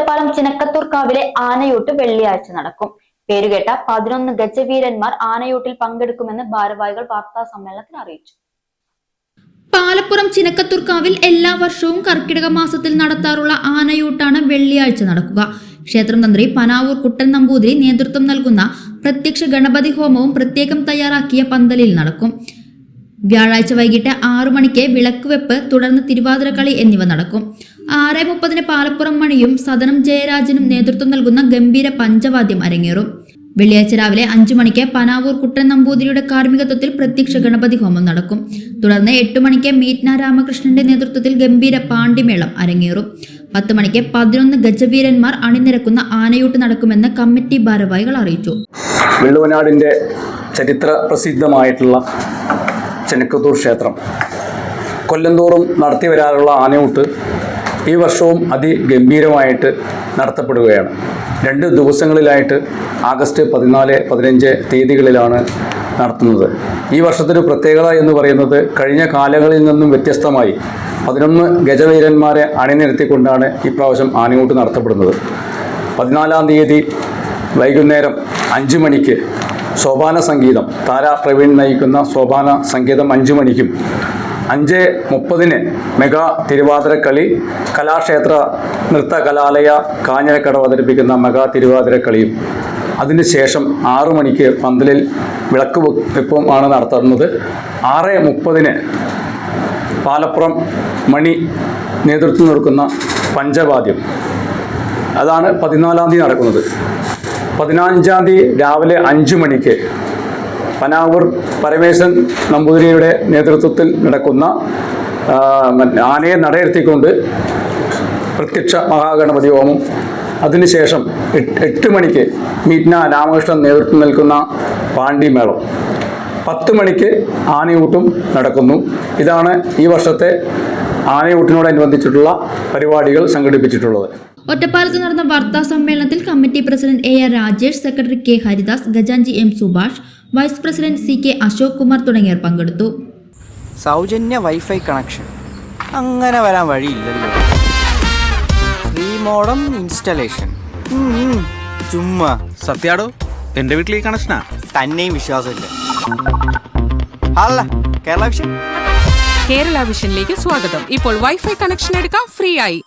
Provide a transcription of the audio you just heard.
ഒറ്റപ്പാലം ചിനക്കത്തൂർക്കാവിലെ ആനയൂട്ട് വെള്ളിയാഴ്ച നടക്കും. പേരുകേട്ട 11 ഗജവീരന്മാർ ആനയൂട്ടിൽ പങ്കെടുക്കുമെന്ന് ഭാരവാഹികൾ വാർത്താ സമ്മേളനത്തിൽ അറിയിച്ചു. പാലപ്പുറം ചിനക്കത്തൂർക്കാവിൽ എല്ലാ വർഷവും കർക്കിടക മാസത്തിൽ നടത്താറുള്ള ആനയൂട്ടാണ് വെള്ളിയാഴ്ച നടക്കുക. ക്ഷേത്രം തന്ത്രി പനാവൂർ കുട്ടൻ നമ്പൂതിരി നേതൃത്വം നൽകുന്ന പ്രത്യക്ഷ ഗണപതി ഹോമവും പ്രത്യേകം തയ്യാറാക്കിയ പന്തലിൽ നടക്കും. വ്യാഴാഴ്ച വൈകിട്ട് 6 മണിക്ക് വിളക്കുവെപ്പ്, തുടർന്ന് തിരുവാതിരക്കളി എന്നിവ നടക്കും. 6:30 പാലപ്പുറം മണിയും സദനം ജയരാജനും നേതൃത്വം നൽകുന്ന ഗംഭീര പഞ്ചവാദ്യം അരങ്ങേറും. വെള്ളിയാഴ്ച രാവിലെ 5 മണിക്ക് പനാവൂർ കുട്ടൻ നമ്പൂതിരിയുടെ കാർമ്മികത്വത്തിൽ പ്രത്യക്ഷ ഗണപതി ഹോമം നടക്കും. തുടർന്ന് 8 മണിക്ക് മീറ്റ്ന രാമകൃഷ്ണന്റെ നേതൃത്വത്തിൽ ഗംഭീര പാണ്ടിമേളം അരങ്ങേറും. 10 മണിക്ക് 11 ഗജവീരന്മാർ അണിനിരക്കുന്ന ആനയൂട്ട് നടക്കുമെന്ന് കമ്മിറ്റി ഭാരവാഹികൾ അറിയിച്ചു. വെള്ളുവനാടിന്റെ ചരിത്ര പ്രസിദ്ധമായിട്ടുള്ള ചിനക്കത്തൂർ ക്ഷേത്രം കൊല്ലംതോറും നടത്തി വരാറുള്ള ആനയൂട്ട് ഈ വർഷവും അതിഗംഭീരമായിട്ട് നടത്തപ്പെടുകയാണ്. 2 ദിവസങ്ങളിലായിട്ട് ആഗസ്റ്റ് 14, 15 തീയതികളിലാണ് നടത്തുന്നത്. ഈ വർഷത്തിൻ്റെ പ്രത്യേകത എന്ന് പറയുന്നത് കഴിഞ്ഞ കാലങ്ങളിൽ നിന്നും വ്യത്യസ്തമായി 11 ഗജവീരന്മാരെ അണിനിരത്തിക്കൊണ്ടാണ് ഈ പ്രാവശ്യം ആനയൂട്ട് നടത്തപ്പെടുന്നത്. 14-ാം തീയതി വൈകുന്നേരം 5 മണിക്ക് സോപാന സംഗീതം, താരാ പ്രവീൺ നയിക്കുന്ന സോപാന സംഗീതം 5 മണിക്കും 5:30 മെഗാ തിരുവാതിരക്കളി, കലാക്ഷേത്ര നൃത്ത കലാലയ കാഞ്ഞിരക്കടവ് അവതരിപ്പിക്കുന്ന മെഗാ തിരുവാതിരക്കളിയും, അതിനുശേഷം 6 മണിക്ക് പന്തലിൽ വിളക്ക് വെപ്പും ആണ് നടത്തുന്നത്. 6:30 പാലപ്പുറം മണി നേതൃത്വം കൊടുക്കുന്ന പഞ്ചവാദ്യം, അതാണ് 14-ാം തീയതി നടക്കുന്നത്. 15-ാം തീയതി രാവിലെ 5 മണിക്ക് പനാവൂർ പരമേശ്വരൻ നമ്പൂതിരിയുടെ നേതൃത്വത്തിൽ നടക്കുന്ന ആനയെ നടയിരുത്തിക്കൊണ്ട് പ്രത്യക്ഷ മഹാഗണപതി ഹോമം, അതിനുശേഷം 8 മണിക്ക് മീറ്റ്ന രാമകൃഷ്ണൻ നേതൃത്വം നൽകുന്ന പാണ്ടിമേളം, 10 മണിക്ക് ആനയൂട്ടും നടക്കുന്നു. ഇതാണ് ഈ വർഷത്തെ ആനയൂട്ടിനോടനുബന്ധിച്ചിട്ടുള്ള പരിപാടികൾ സംഘടിപ്പിച്ചിട്ടുള്ളത്. ഒറ്റപ്പാലത്ത് നടന്ന വാർത്താ സമ്മേളനത്തിൽ committee president AR Rajesh, secretary K Haridas, ഖജാൻജി M Subhash, vice president CK Ashok Kumar തുടങ്ങിയവർ പങ്കെടുത്തു. സൗജന്യ വൈഫൈ കണക്ഷൻ അങ്ങനെ വരാൻ വഴിയില്ലല്ലോ. ഫ്രീ മോഡം ഇൻസ്റ്റലേഷൻ ചുമ്മാ. സത്യാടോ, എന്റെ വീട്ടിൽ ഈ കണക്ഷനാ. തന്നെയും വിശ്വാസമില്ല. അല്ല, കേരള വിഷൻ. കേരള വിഷനിലേക്ക് സ്വാഗതം. ഇപ്പോൾ വൈഫൈ കണക്ഷൻ എടുക്കാം ഫ്രീ ആയി.